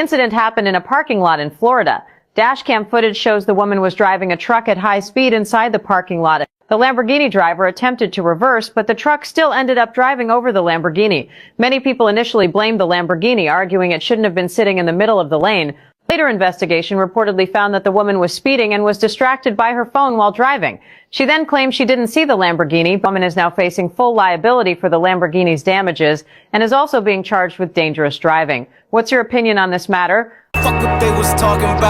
The incident happened in a parking lot in Florida. Dashcam footage shows the woman was driving a truck at high speed inside the parking lot. The Lamborghini driver attempted to reverse, but the truck still ended up driving over the Lamborghini. Many people initially blamed the Lamborghini, arguing it shouldn't have been sitting in the middle of the lane. Later investigation reportedly found that the woman was speeding and was distracted by her phone while driving. She then claimed she didn't see the Lamborghini. The woman is now facing full liability for the Lamborghini's damages and is also being charged with dangerous driving. What's your opinion on this matter? Fuck what they was talking about.